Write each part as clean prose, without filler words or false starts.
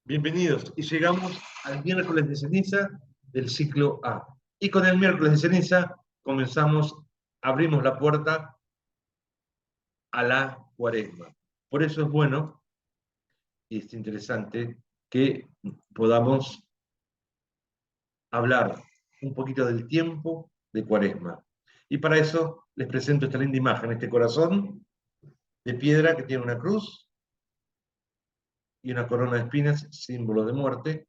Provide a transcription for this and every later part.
Bienvenidos. Y llegamos al miércoles de ceniza del ciclo A. Y con el miércoles de ceniza abrimos la puerta a la cuaresma. Por eso es bueno y es interesante que podamos hablar un poquito del tiempo de cuaresma. Y para eso les presento esta linda imagen, este corazón de piedra que tiene una cruz y una corona de espinas, símbolo de muerte,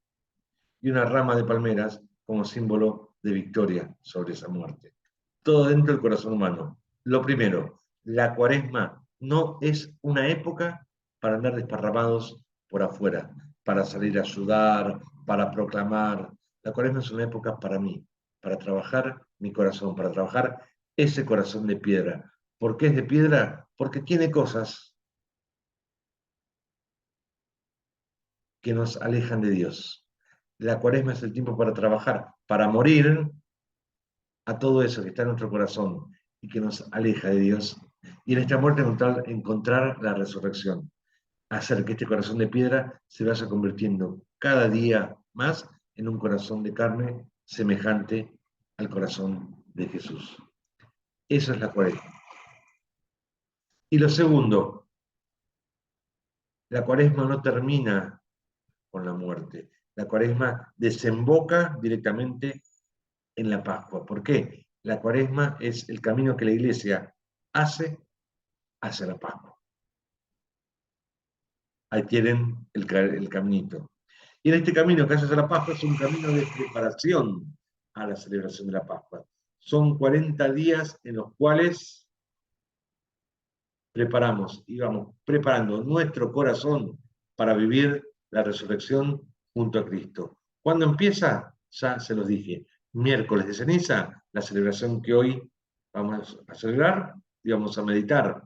y una rama de palmeras como símbolo de victoria sobre esa muerte. Todo dentro del corazón humano. Lo primero, la cuaresma no es una época para andar desparramados por afuera, para salir a ayudar, para proclamar. La cuaresma es una época para mí, para trabajar mi corazón, para trabajar ese corazón de piedra. ¿Por qué es de piedra? Porque tiene cosas que nos alejan de Dios. La cuaresma es el tiempo para trabajar, para morir a todo eso que está en nuestro corazón y que nos aleja de Dios. Y en esta muerte encontrar la resurrección. Hacer que este corazón de piedra se vaya convirtiendo cada día más en un corazón de carne semejante al corazón de Jesús. Eso es la cuaresma. Y lo segundo, la cuaresma no termina con la muerte. La cuaresma desemboca directamente en la Pascua. ¿Por qué? La cuaresma es el camino que la iglesia hace hacia la Pascua. Ahí tienen el caminito. Y en este camino que hace hacia la Pascua es un camino de preparación a la celebración de la Pascua. Son 40 días en los cuales preparamos y vamos preparando nuestro corazón para vivir la resurrección junto a Cristo. ¿Cuándo empieza? Ya se los dije. Miércoles de ceniza, la celebración que hoy vamos a celebrar y vamos a meditar.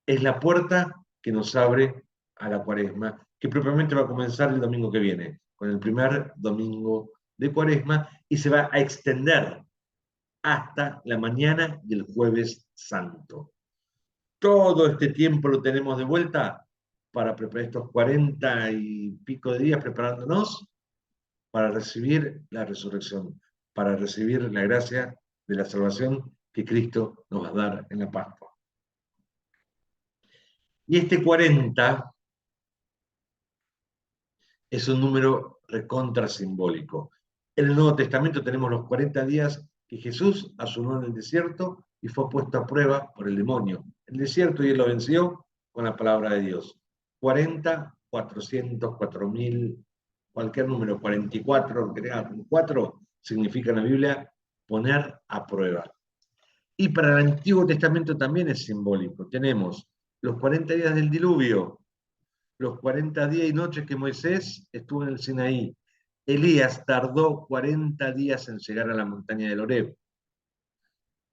Es la puerta que nos abre a la cuaresma, que propiamente va a comenzar el domingo que viene, con el primer domingo de cuaresma, y se va a extender hasta la mañana del jueves santo. Todo este tiempo lo tenemos de vuelta para preparar estos 40 y pico de días preparándonos para recibir la resurrección, para recibir la gracia de la salvación que Cristo nos va a dar en la Pascua. Y este 40 es un número recontra simbólico. En el Nuevo Testamento tenemos los 40 días que Jesús asumió en el desierto y fue puesto a prueba por el demonio. El desierto y él lo venció con la palabra de Dios. 40, 400, 4000, cualquier número, 44, 4 significa en la Biblia poner a prueba. Y para el Antiguo Testamento también es simbólico. Tenemos los 40 días del diluvio, los 40 días y noches que Moisés estuvo en el Sinaí. Elías tardó 40 días en llegar a la montaña del Horeb.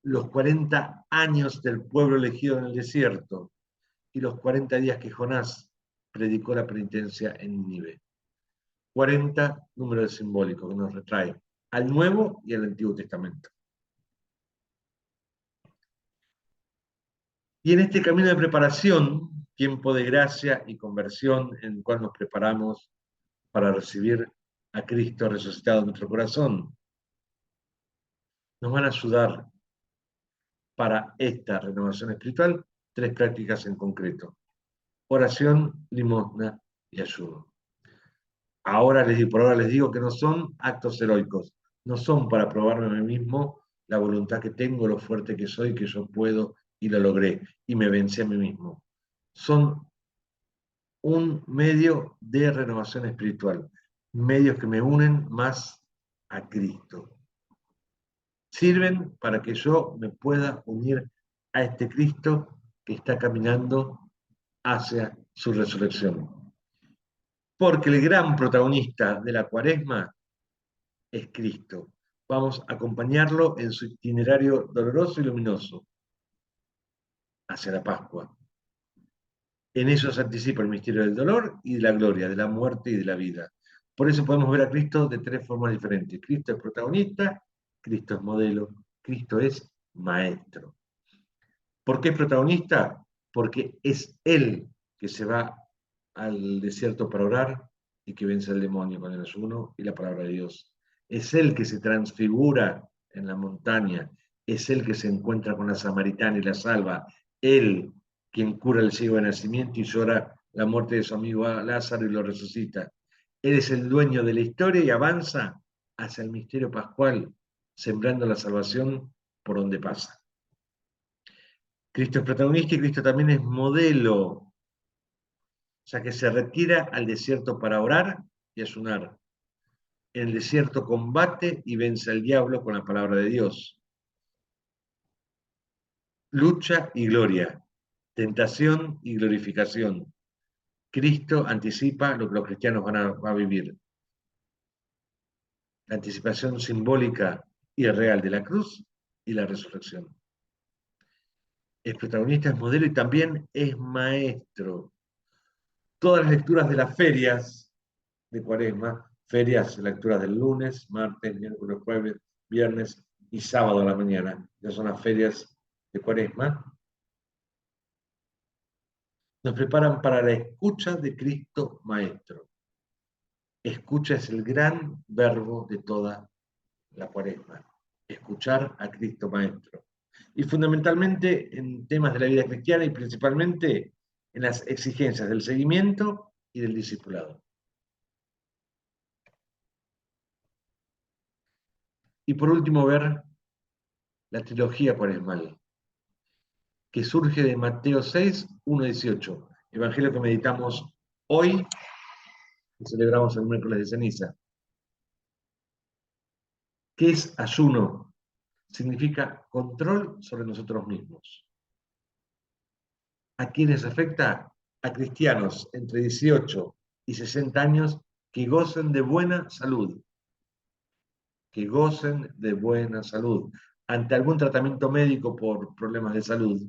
Los 40 años del pueblo elegido en el desierto y los 40 días que Jonás predicó la penitencia en Nínive. 40 números simbólicos que nos retrae al Nuevo y al Antiguo Testamento. Y en este camino de preparación, tiempo de gracia y conversión en el cual nos preparamos para recibir a Cristo resucitado en nuestro corazón, nos van a ayudar para esta renovación espiritual 3 prácticas en concreto: oración, limosna y ayuno. Por ahora les digo que no son actos heroicos, no son para probarme a mí mismo la voluntad que tengo, lo fuerte que soy, que yo puedo y lo logré y me vencí a mí mismo. Son un medio de renovación espiritual, medios que me unen más a Cristo. Sirven para que yo me pueda unir a este Cristo que está caminando hacia su resurrección. Porque el gran protagonista de la cuaresma es Cristo. Vamos a acompañarlo en su itinerario doloroso y luminoso hacia la Pascua. En eso se anticipa el misterio del dolor y de la gloria, de la muerte y de la vida. Por eso podemos ver a Cristo de 3 formas diferentes. Cristo es protagonista, Cristo es modelo, Cristo es maestro. ¿Por qué es protagonista? Porque es Él que se va al desierto para orar y que vence al demonio con el ayuno y la palabra de Dios. Es Él que se transfigura en la montaña, es Él que se encuentra con la samaritana y la salva, Él quien cura el ciego de nacimiento y llora la muerte de su amigo Lázaro y lo resucita. Él es el dueño de la historia y avanza hacia el misterio pascual, sembrando la salvación por donde pasa. Cristo es protagonista y Cristo también es modelo, ya que se retira al desierto para orar y ayunar. En el desierto combate y vence al diablo con la palabra de Dios. Lucha y gloria, tentación y glorificación. Cristo anticipa lo que los cristianos van a vivir. La anticipación simbólica y real de la cruz y la resurrección. Es protagonista, es modelo y también es maestro. Todas las lecturas de las ferias de Cuaresma, ferias, lecturas del lunes, martes, miércoles, jueves, viernes y sábado a la mañana, ya son las ferias de Cuaresma, nos preparan para la escucha de Cristo Maestro. Escucha es el gran verbo de toda la Cuaresma, escuchar a Cristo Maestro. Y fundamentalmente en temas de la vida cristiana y principalmente en las exigencias del seguimiento y del discipulado. Y por último, ver la trilogía cuaresmal, que surge de Mateo 6, 1, 18, evangelio que meditamos hoy y celebramos el miércoles de ceniza. ¿Qué es ayuno? Significa control sobre nosotros mismos. ¿A quiénes afecta? A cristianos entre 18 y 60 años que gocen de buena salud. Que gocen de buena salud. Ante algún tratamiento médico por problemas de salud,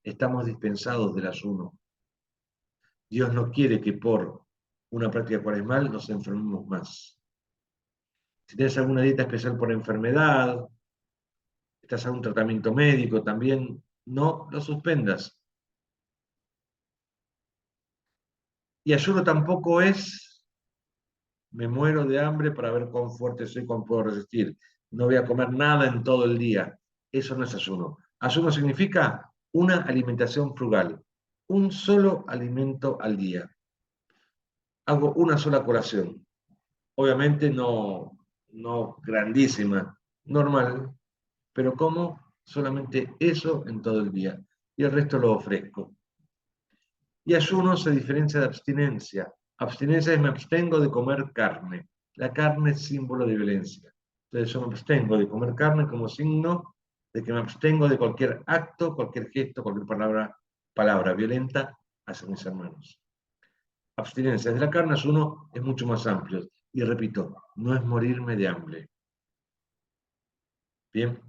estamos dispensados del ayuno. Dios no quiere que por una práctica cuaresmal nos enfermemos más. Si tienes alguna dieta especial por enfermedad, estás en un tratamiento médico también, no lo suspendas. Y ayuno tampoco es, me muero de hambre para ver cuán fuerte soy, cuán puedo resistir. No voy a comer nada en todo el día. Eso no es ayuno. Ayuno significa una alimentación frugal, un solo alimento al día. Hago una sola colación. Obviamente no grandísima, normal, pero como solamente eso en todo el día. Y el resto lo ofrezco. Y ayuno se diferencia de abstinencia. Abstinencia es me abstengo de comer carne. La carne es símbolo de violencia. Entonces yo me abstengo de comer carne como signo de que me abstengo de cualquier acto, cualquier gesto, cualquier palabra violenta hacia mis hermanos. Abstinencia de la carne, ayuno es mucho más amplio. Y repito, no es morirme de hambre. Bien.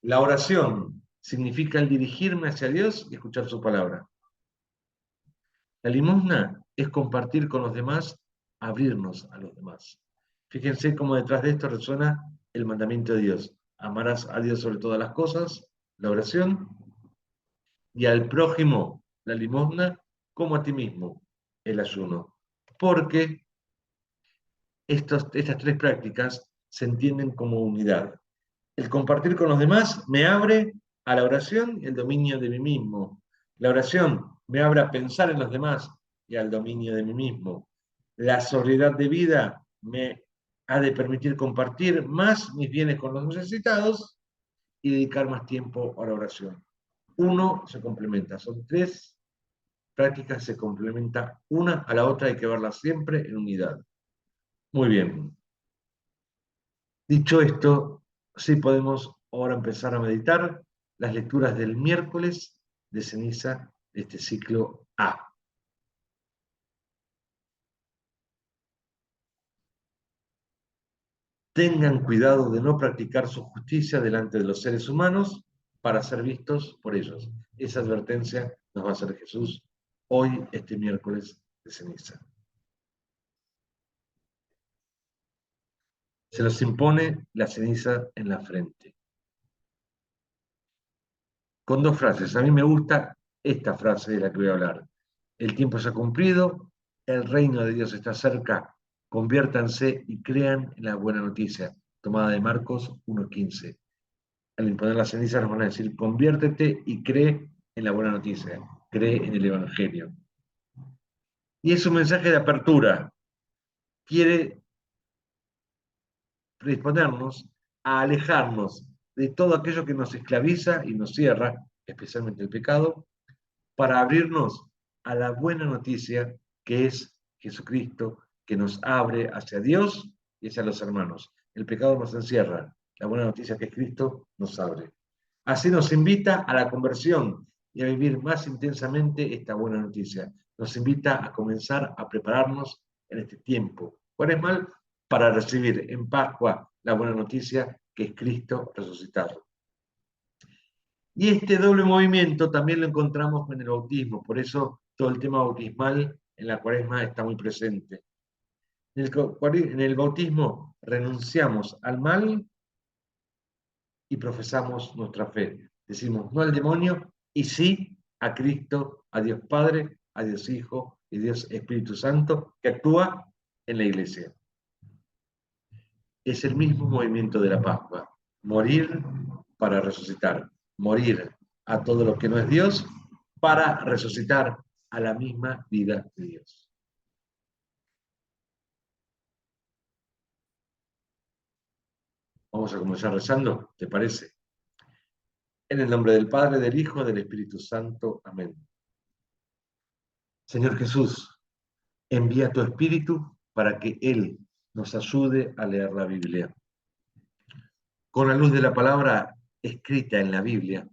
La oración significa el dirigirme hacia Dios y escuchar su palabra. La limosna es compartir con los demás, abrirnos a los demás. Fíjense cómo detrás de esto resuena el mandamiento de Dios. Amarás a Dios sobre todas las cosas, la oración, y al prójimo, la limosna, como a ti mismo, el ayuno. Porque estas tres prácticas se entienden como unidad. El compartir con los demás me abre a la oración y el dominio de mí mismo. La oración me abre a pensar en los demás y al dominio de mí mismo. La sobriedad de vida me ha de permitir compartir más mis bienes con los necesitados y dedicar más tiempo a la oración. Uno se complementa, son tres prácticas, se complementan una a la otra, hay que verlas siempre en unidad. Muy bien. Dicho esto, sí podemos ahora empezar a meditar las lecturas del miércoles de ceniza de este ciclo A. Tengan cuidado de no practicar su justicia delante de los seres humanos para ser vistos por ellos. Esa advertencia nos va a hacer Jesús hoy, este miércoles de ceniza. Se nos impone la ceniza en la frente. Con dos frases. A mí me gusta esta frase de la que voy a hablar. El tiempo se ha cumplido, el reino de Dios está cerca, conviértanse y crean en la buena noticia. Tomada de Marcos 1:15. Al imponer la ceniza nos van a decir, conviértete y cree en la buena noticia, cree en el Evangelio. Y es un mensaje de apertura. Quiere predisponernos a alejarnos de todo aquello que nos esclaviza y nos cierra, especialmente el pecado, para abrirnos a la buena noticia que es Jesucristo, que nos abre hacia Dios y hacia los hermanos. El pecado nos encierra, la buena noticia que es Cristo nos abre. Así nos invita a la conversión y a vivir más intensamente esta buena noticia. Nos invita a comenzar a prepararnos en este tiempo cuaresmal para recibir en Pascua la buena noticia que es Cristo resucitado. Y este doble movimiento también lo encontramos en el bautismo, por eso todo el tema bautismal en la cuaresma está muy presente. En el bautismo renunciamos al mal y profesamos nuestra fe. Decimos no al demonio y sí a Cristo, a Dios Padre, a Dios Hijo y Dios Espíritu Santo que actúa en la iglesia. Es el mismo movimiento de la Pascua. Morir para resucitar. Morir a todo lo que no es Dios para resucitar a la misma vida de Dios. Vamos a comenzar rezando, ¿te parece? En el nombre del Padre, del Hijo, del Espíritu Santo. Amén. Señor Jesús, envía tu Espíritu para que Él nos ayude a leer la Biblia. Con la luz de la palabra escrita en la Biblia,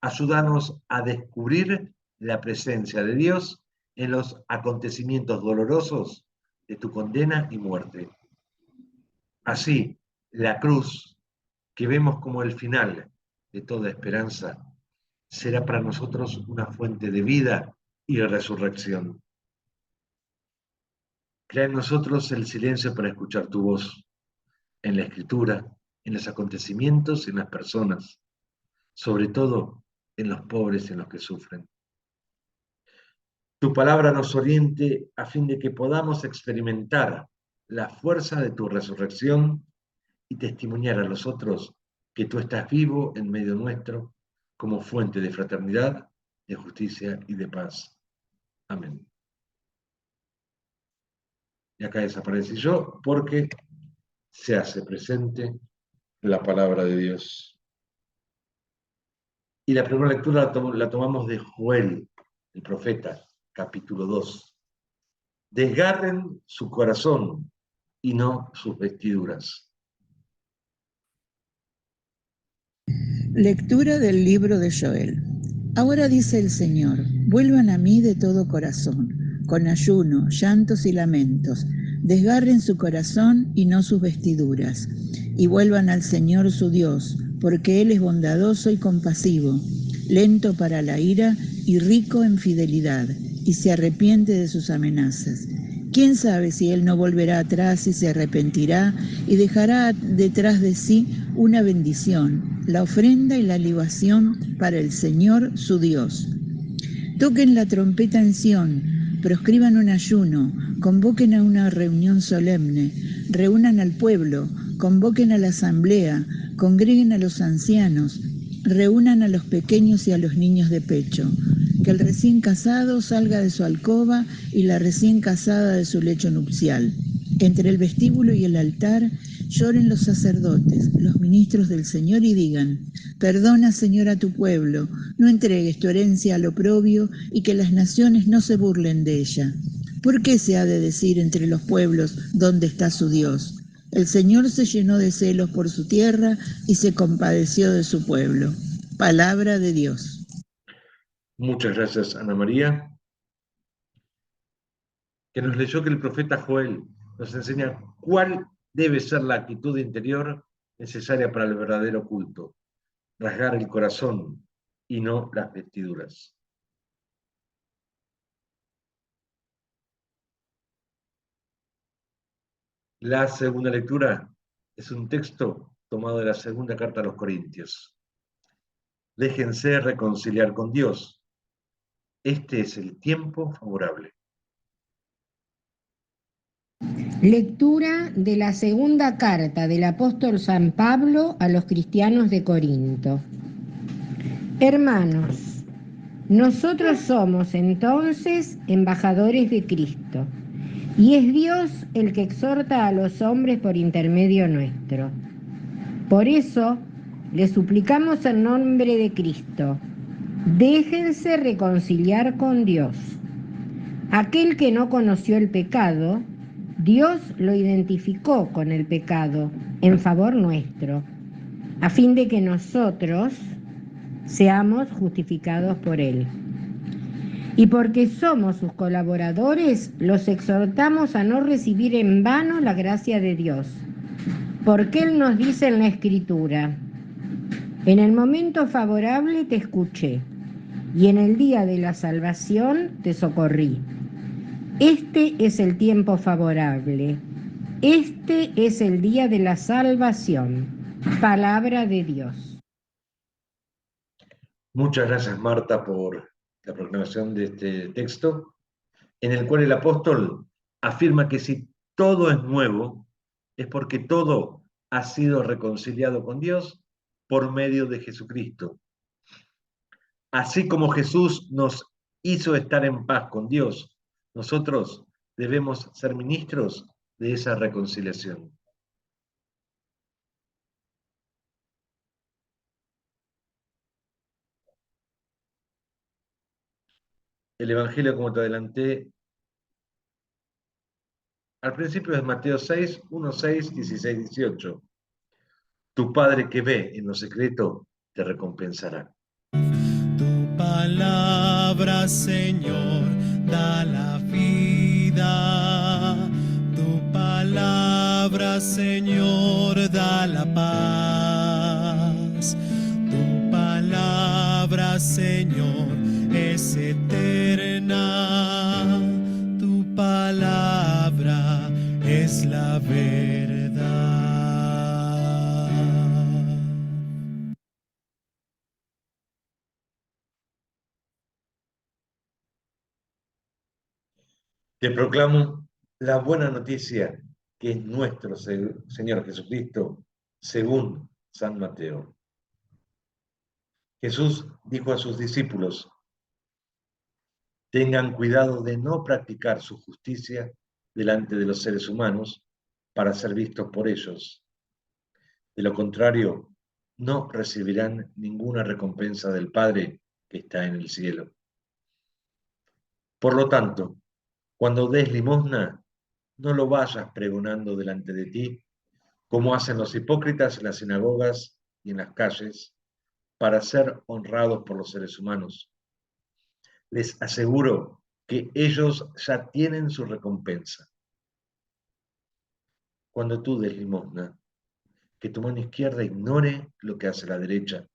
ayúdanos a descubrir la presencia de Dios en los acontecimientos dolorosos de tu condena y muerte. Así, la cruz, que vemos como el final de toda esperanza, será para nosotros una fuente de vida y de resurrección. Crea en nosotros el silencio para escuchar tu voz, en la escritura, en los acontecimientos, en las personas, sobre todo en los pobres y en los que sufren. Tu palabra nos oriente a fin de que podamos experimentar la fuerza de tu resurrección y testimoniar a los otros que tú estás vivo en medio nuestro como fuente de fraternidad, de justicia y de paz. Amén. Y acá desaparecí yo porque se hace presente la palabra de Dios. Y la primera lectura la tomamos de Joel, el profeta, capítulo 2. Desgarren su corazón y no sus vestiduras. Lectura del libro de Joel. Ahora dice el Señor, vuelvan a mí de todo corazón, con ayuno, llantos y lamentos, desgarren su corazón y no sus vestiduras, y vuelvan al Señor su Dios, porque Él es bondadoso y compasivo, lento para la ira y rico en fidelidad, y se arrepiente de sus amenazas. ¿Quién sabe si Él no volverá atrás y se arrepentirá y dejará detrás de sí una bendición, la ofrenda y la libación para el Señor su Dios? Toquen la trompeta en Sión, proscriban un ayuno, convoquen a una reunión solemne, reúnan al pueblo, convoquen a la asamblea, congreguen a los ancianos, reúnan a los pequeños y a los niños de pecho. Que el recién casado salga de su alcoba y la recién casada de su lecho nupcial. Entre el vestíbulo y el altar lloren los sacerdotes, los ministros del Señor, y digan: perdona, Señor, a tu pueblo, no entregues tu herencia al oprobio, y que las naciones no se burlen de ella. ¿Por qué se ha de decir entre los pueblos dónde está su Dios? El Señor se llenó de celos por su tierra y se compadeció de su pueblo. Palabra de Dios. Muchas gracias, Ana María, que nos leyó que el profeta Joel nos enseña cuál debe ser la actitud interior necesaria para el verdadero culto: rasgar el corazón y no las vestiduras. La segunda lectura es un texto tomado de la segunda carta a los Corintios. Déjense reconciliar con Dios. Este es el tiempo favorable. Lectura de la segunda carta del apóstol San Pablo a los cristianos de Corinto. Hermanos, nosotros somos entonces embajadores de Cristo, y es Dios el que exhorta a los hombres por intermedio nuestro. Por eso, les suplicamos en nombre de Cristo, déjense reconciliar con Dios. Aquel que no conoció el pecado, Dios lo identificó con el pecado en favor nuestro, a fin de que nosotros seamos justificados por él. Y porque somos sus colaboradores, los exhortamos a no recibir en vano la gracia de Dios. Porque Él nos dice en la Escritura, en el momento favorable te escuché, y en el día de la salvación te socorrí. Este es el tiempo favorable. Este es el día de la salvación. Palabra de Dios. Muchas gracias, Marta, por la proclamación de este texto, en el cual el apóstol afirma que si todo es nuevo, es porque todo ha sido reconciliado con Dios por medio de Jesucristo. Así como Jesús nos hizo estar en paz con Dios, nosotros debemos ser ministros de esa reconciliación. El Evangelio, como te adelanté, al principio es Mateo 6, 1, 6, 16, 18. Tu Padre que ve en lo secreto te recompensará. Tu palabra, Señor, da la vida. Tu palabra, Señor, da la paz. Tu palabra, Señor, es eterna. Tu palabra es la verdad. Te proclamo la buena noticia que es nuestro Señor Jesucristo, según San Mateo. Jesús dijo a sus discípulos, tengan cuidado de no practicar su justicia delante de los seres humanos para ser vistos por ellos. De lo contrario, no recibirán ninguna recompensa del Padre que está en el cielo. Por lo tanto, cuando des limosna, no lo vayas pregonando delante de ti, como hacen los hipócritas en las sinagogas y en las calles, para ser honrados por los seres humanos. Les aseguro que ellos ya tienen su recompensa. Cuando tú des limosna, que tu mano izquierda ignore lo que hace la derecha,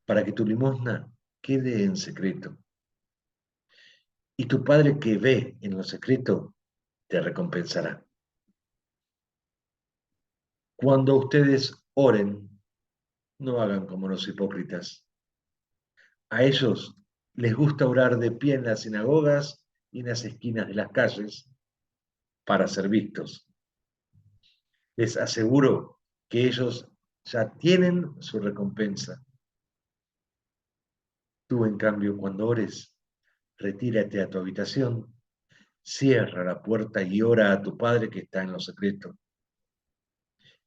para que tu limosna quede en secreto. Y tu Padre que ve en lo secreto, te recompensará. Cuando ustedes oren, no hagan como los hipócritas. A ellos les gusta orar de pie en las sinagogas y en las esquinas de las calles para ser vistos. Les aseguro que ellos ya tienen su recompensa. Tú, en cambio, cuando ores, retírate a tu habitación, cierra la puerta y ora a tu Padre que está en lo secreto.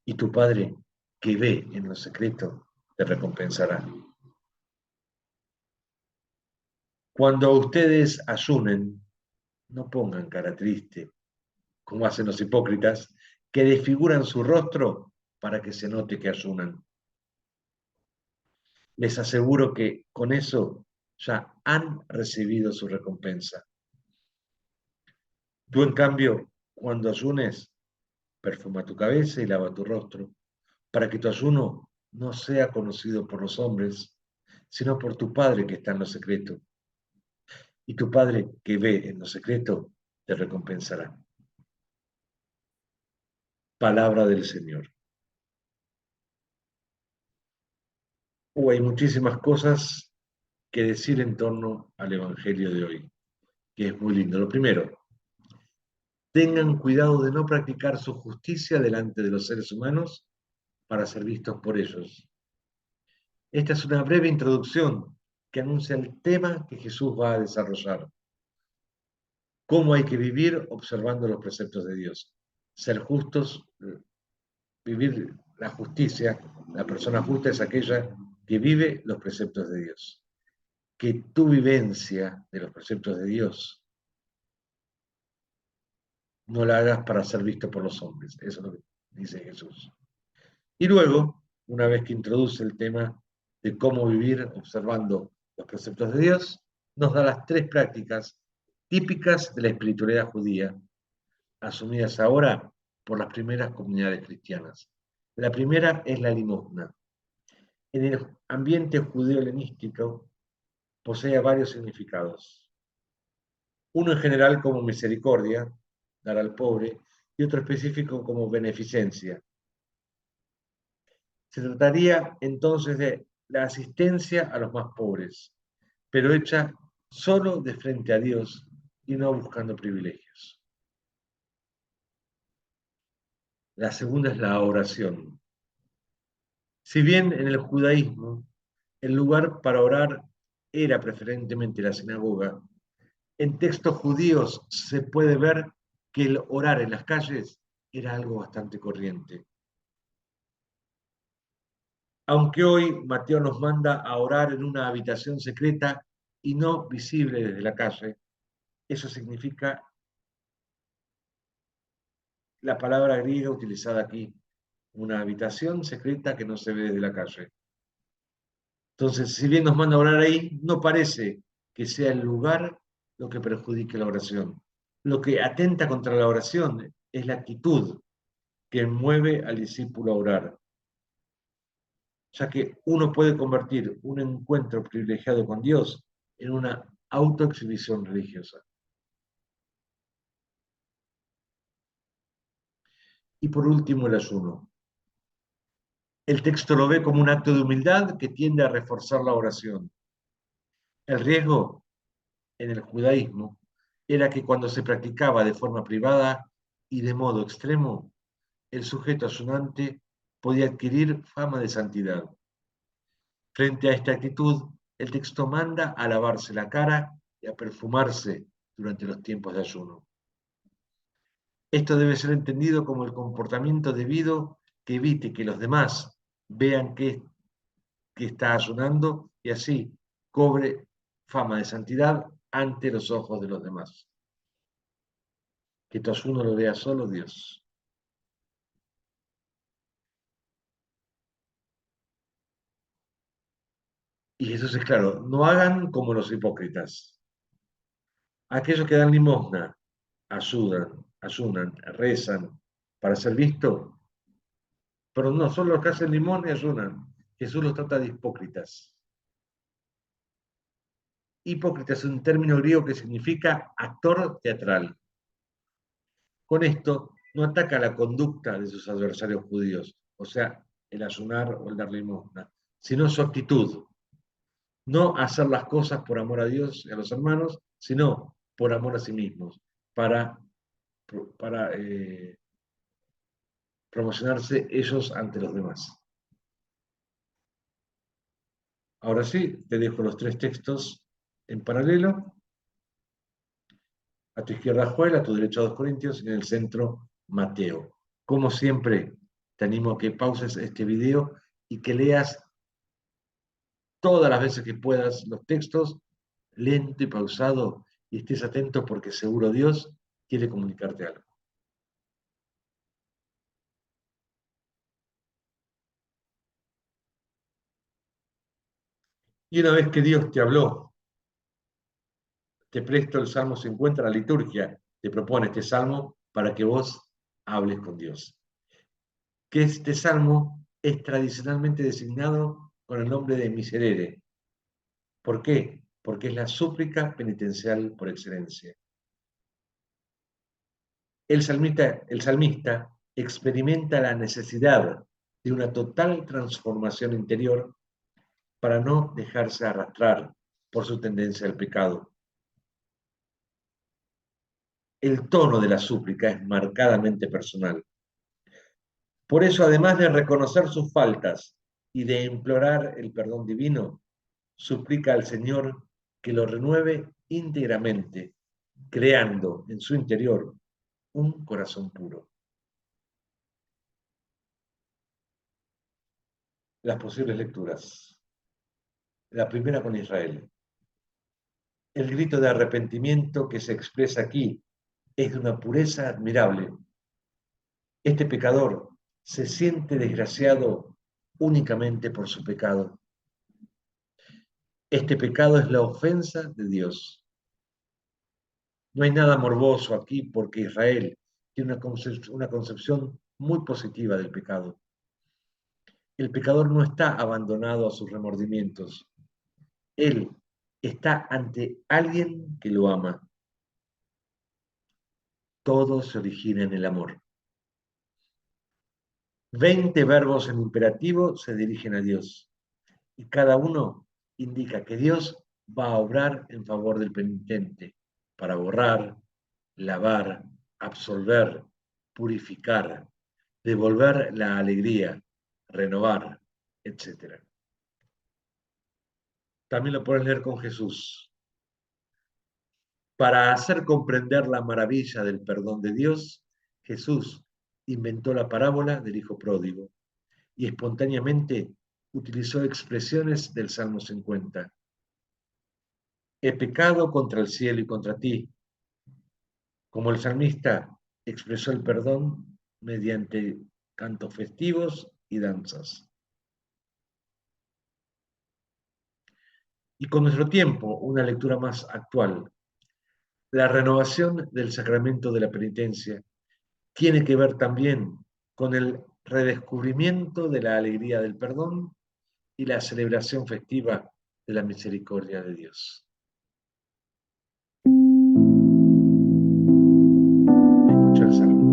Y tu Padre que ve en lo secreto te recompensará. Cuando ustedes ayunen, no pongan cara triste, como hacen los hipócritas, que desfiguran su rostro para que se note que ayunan. Les aseguro que con eso ya han recibido su recompensa. Tú, en cambio, cuando ayunes, perfuma tu cabeza y lava tu rostro, para que tu ayuno no sea conocido por los hombres, sino por tu Padre que está en lo secreto. Y tu Padre que ve en lo secreto te recompensará. Palabra del Señor. Hay muchísimas cosas que decir en torno al Evangelio de hoy, que es muy lindo. Lo primero, tengan cuidado de no practicar su justicia delante de los seres humanos para ser vistos por ellos. Esta es una breve introducción que anuncia el tema que Jesús va a desarrollar. Cómo hay que vivir observando los preceptos de Dios. Ser justos, vivir la justicia, la persona justa es aquella que vive los preceptos de Dios. Que tu vivencia de los preceptos de Dios no la hagas para ser visto por los hombres. Eso es lo que dice Jesús. Y luego, una vez que introduce el tema de cómo vivir observando los preceptos de Dios, nos da las tres prácticas típicas de la espiritualidad judía, asumidas ahora por las primeras comunidades cristianas. La primera es la limosna. En el ambiente judeo-helenístico posee varios significados. Uno en general como misericordia, dar al pobre, y otro específico como beneficencia. Se trataría entonces de la asistencia a los más pobres, pero hecha solo de frente a Dios y no buscando privilegios. La segunda es la oración. Si bien en el judaísmo el lugar para orar era preferentemente la sinagoga, en textos judíos se puede ver que el orar en las calles era algo bastante corriente. Aunque hoy Mateo nos manda a orar en una habitación secreta y no visible desde la calle, eso significa la palabra griega utilizada aquí, una habitación secreta que no se ve desde la calle. Entonces, si bien nos manda a orar ahí, no parece que sea el lugar lo que perjudique la oración. Lo que atenta contra la oración es la actitud que mueve al discípulo a orar, ya que uno puede convertir un encuentro privilegiado con Dios en una autoexhibición religiosa. Y por último, el ayuno. El texto lo ve como un acto de humildad que tiende a reforzar la oración. El riesgo en el judaísmo era que cuando se practicaba de forma privada y de modo extremo, el sujeto ayunante podía adquirir fama de santidad. Frente a esta actitud, el texto manda a lavarse la cara y a perfumarse durante los tiempos de ayuno. Esto debe ser entendido como el comportamiento debido que evite que los demás vean que está ayunando y así cobre fama de santidad ante los ojos de los demás. Que tu ayuno lo vea solo Dios. Y Jesús es claro, no hagan como los hipócritas. Aquellos que dan limosna, ayunan, rezan para ser vistos, pero no son los que hacen limosna y ayunan. Jesús los trata de hipócritas. Hipócrita es un término griego que significa actor teatral. Con esto no ataca la conducta de sus adversarios judíos, o sea, el ayunar o el dar limosna, sino su actitud. No hacer las cosas por amor a Dios y a los hermanos, sino por amor a sí mismos, para promocionarse ellos ante los demás. Ahora sí, te dejo los tres textos en paralelo. A tu izquierda Joel, a tu derecha 2 Corintios y en el centro Mateo. Como siempre, te animo a que pauses este video y que leas todas las veces que puedas los textos, lento y pausado, y estés atento porque seguro Dios quiere comunicarte algo. Y una vez que Dios te habló, te presto el Salmo 50, la liturgia te propone este Salmo para que vos hables con Dios. Que este Salmo es tradicionalmente designado con el nombre de Miserere. ¿Por qué? Porque es la súplica penitencial por excelencia. El salmista experimenta la necesidad de una total transformación interior para no dejarse arrastrar por su tendencia al pecado. El tono de la súplica es marcadamente personal. Por eso, además de reconocer sus faltas y de implorar el perdón divino, suplica al Señor que lo renueve íntegramente, creando en su interior un corazón puro. Las posibles lecturas. La primera con Israel. El grito de arrepentimiento que se expresa aquí es de una pureza admirable. Este pecador se siente desgraciado únicamente por su pecado. Este pecado es la ofensa de Dios. No hay nada morboso aquí porque Israel tiene una concepción muy positiva del pecado. El pecador no está abandonado a sus remordimientos. Él está ante alguien que lo ama. Todo se origina en el amor. 20 verbos en imperativo se dirigen a Dios y cada uno indica que Dios va a obrar en favor del penitente para borrar, lavar, absolver, purificar, devolver la alegría, renovar, etc. También lo pueden leer con Jesús. Para hacer comprender la maravilla del perdón de Dios, Jesús inventó la parábola del hijo pródigo y espontáneamente utilizó expresiones del Salmo 50. He pecado contra el cielo y contra ti. Como el salmista expresó el perdón mediante cantos festivos y danzas. Y con nuestro tiempo, una lectura más actual. La renovación del sacramento de la penitencia tiene que ver también con el redescubrimiento de la alegría del perdón y la celebración festiva de la misericordia de Dios. Escucha el salmo.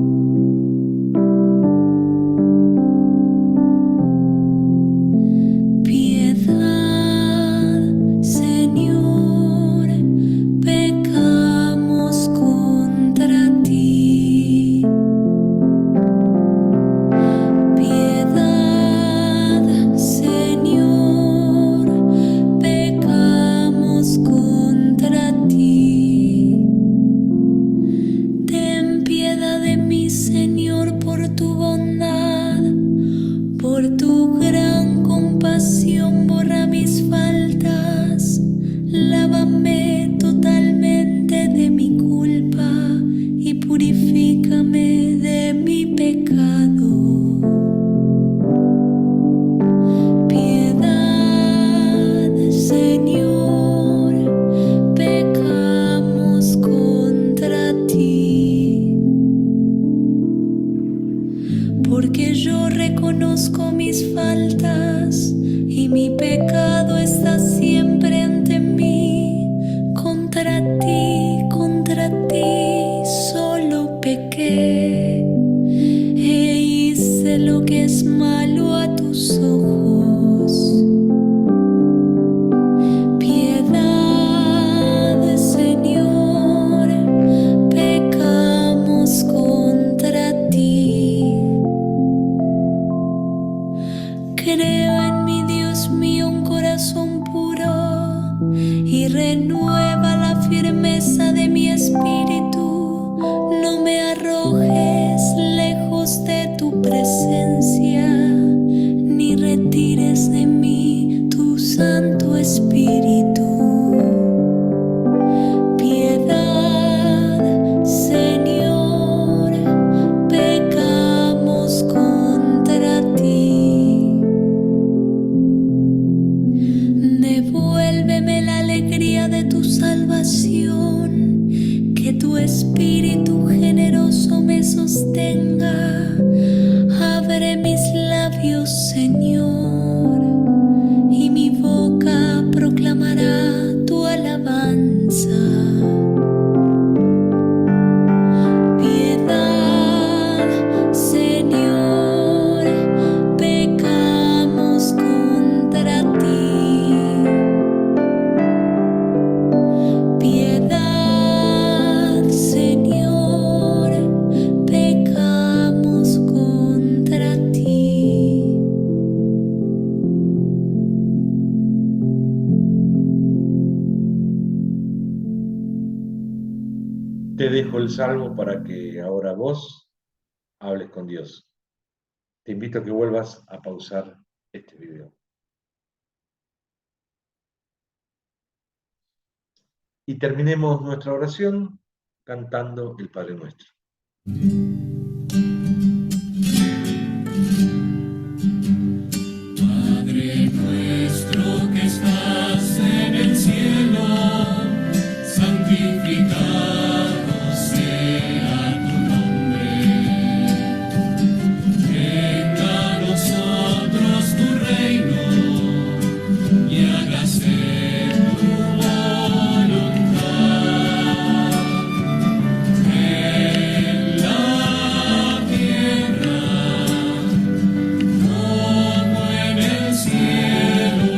Te dejo el salmo para que ahora vos hables con Dios. Te invito a que vuelvas a pausar este video. Y terminemos nuestra oración cantando el Padre Nuestro. Padre nuestro que estás en el cielo, santificado sea tu nombre. Venga a nosotros tu reino y hágase tu voluntad en la tierra como en el cielo.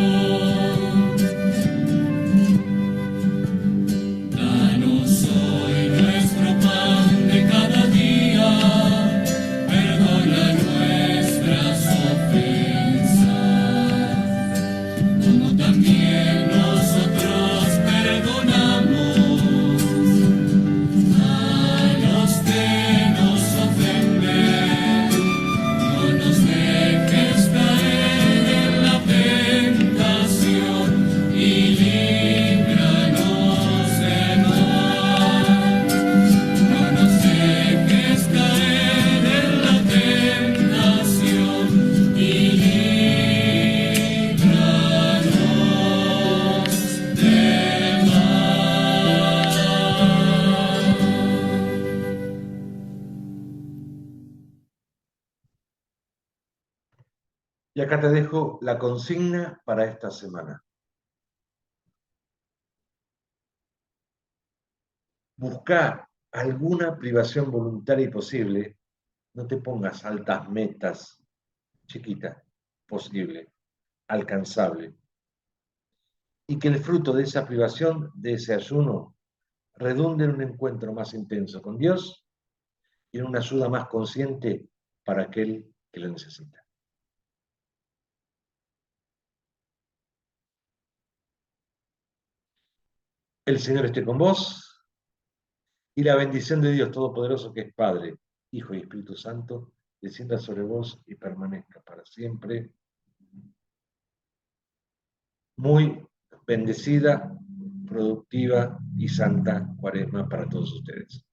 Danos hoy nuestro pan de cada día, perdona nuestras ofensas, como también nosotros perdonamos a los que nos ofenden. No nos dejes caer en la tentación y líbranos del mal. No nos dejes caer en la tentación y líbranos del mal. Y acá te dejo la consigna para esta semana. Busca alguna privación voluntaria y posible. No te pongas altas metas, chiquita, posible, alcanzable. Y que el fruto de esa privación, de ese ayuno, redunde en un encuentro más intenso con Dios y en una ayuda más consciente para aquel que lo necesita. El Señor esté con vos y la bendición de Dios Todopoderoso, que es Padre, Hijo y Espíritu Santo, descienda sobre vos y permanezca para siempre. Muy bendecida, productiva y santa Cuaresma para todos ustedes.